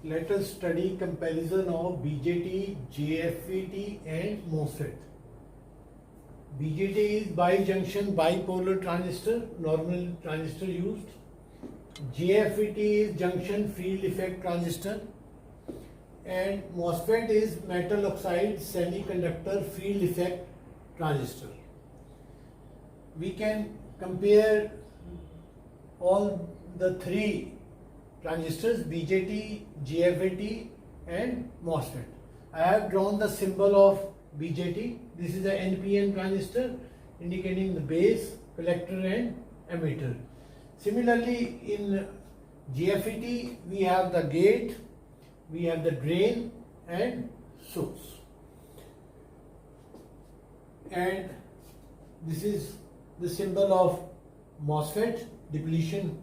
Let us study comparison of BJT, JFET and MOSFET. BJT is bijunction bipolar transistor, normal transistor used. JFET is junction field effect transistor, and MOSFET is metal oxide semiconductor field effect transistor. We can compare all the three transistors, BJT, JFET and MOSFET. I have drawn the symbol of BJT. This is the NPN transistor indicating the base, collector and emitter. Similarly, in JFET we have the gate, we have the drain and source. And this is the symbol of MOSFET, depletion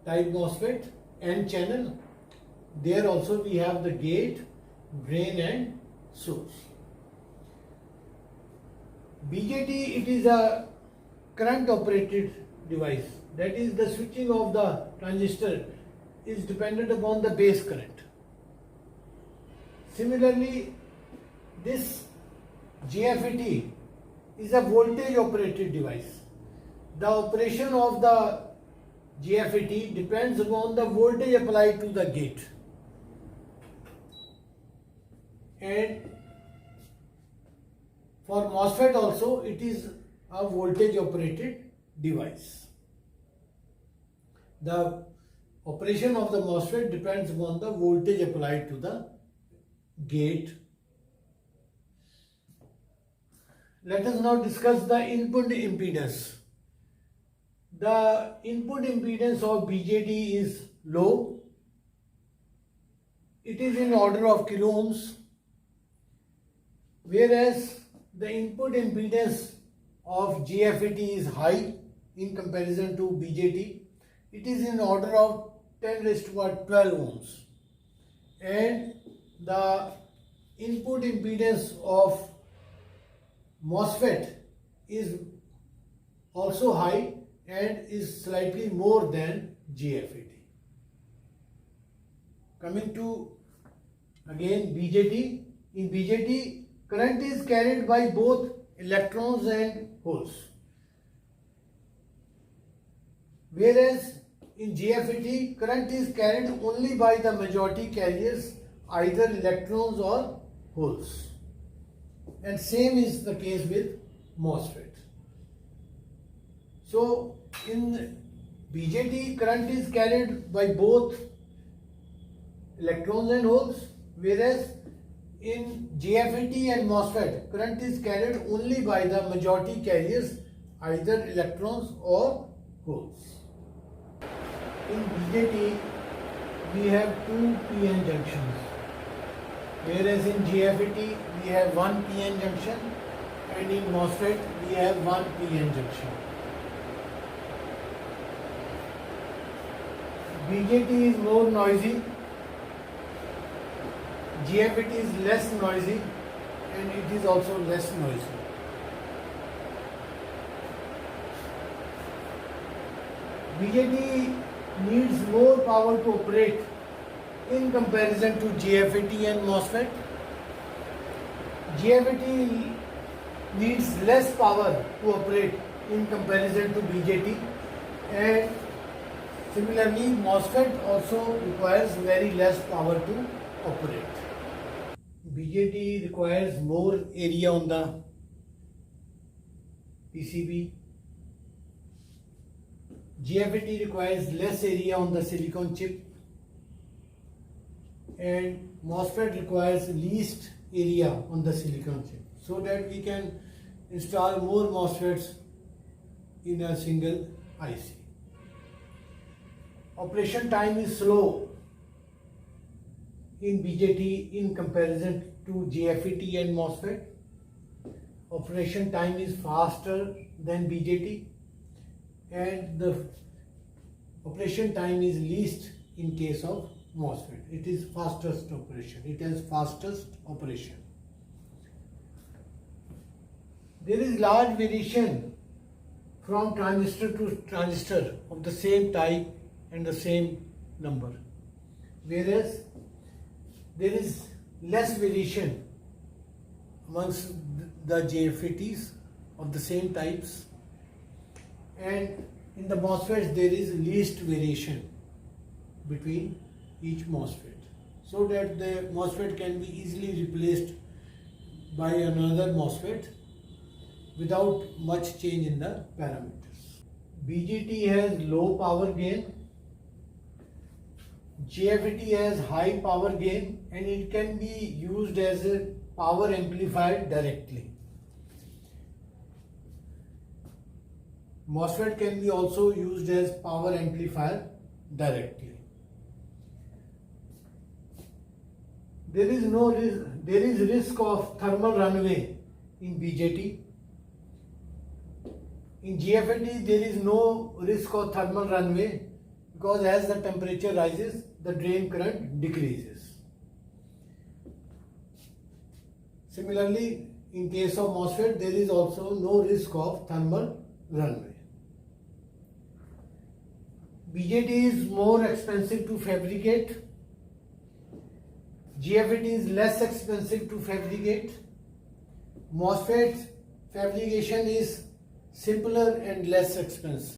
type MOSFET, N channel. There also we have the gate, drain and source. BJT, it is a current operated device. That is, the switching of the transistor is dependent upon the base current. Similarly, this JFET is a voltage operated device. The operation of the JFET depends upon the voltage applied to the gate. And for MOSFET also, it is a voltage operated device. The operation of the MOSFET depends upon the voltage applied to the gate. Let us now discuss the input impedance. The input impedance of BJT is low. It is in order of kilo ohms, whereas the input impedance of JFET is high in comparison to BJT. It is in order of 10 raised to 12 ohms. And the input impedance of MOSFET is also high and is slightly more than JFET. Coming to again BJT. In BJT, current is carried by both electrons and holes, whereas in JFET, current is carried only by the majority carriers, either electrons or holes. And same is the case with MOSFET. So in BJT, current is carried by both electrons and holes, whereas in JFET and MOSFET, current is carried only by the majority carriers, either electrons or holes. In BJT, we have two PN junctions, whereas in JFET we have one PN junction, and in MOSFET we have one PN junction. BJT is more noisy, JFET is less noisy, and it is also less noisy. BJT needs more power to operate in comparison to JFET and MOSFET. JFET needs less power to operate in comparison to BJT, and similarly MOSFET also requires very less power to operate. BJT requires more area on the PCB. JFET requires less area on the silicon chip, and MOSFET requires least area on the silicon chip, so that we can install more MOSFETs in a single IC. Operation time is slow in BJT in comparison to JFET and MOSFET. Operation time is faster than BJT, and the operation time is least in case of MOSFET. It is fastest operation. It has fastest operation. There is large variation from transistor to transistor of the same type and the same number. whereas there is less variation amongst the JFETs of the same types, and in the MOSFETs there is least variation between each MOSFET, so that the MOSFET can be easily replaced by another MOSFET without much change in the parameters. BJT has low power gain, JFET has high power gain, and it can be used as a power amplifier directly. MOSFET can be also used as power amplifier directly. There is risk of thermal runaway in BJT. In JFET there is no risk of thermal runaway, because as the temperature rises, the drain current decreases. Similarly, in case of MOSFET, there is also no risk of thermal runaway. BJT is more expensive to fabricate. JFET is less expensive to fabricate. MOSFET fabrication is simpler and less expensive.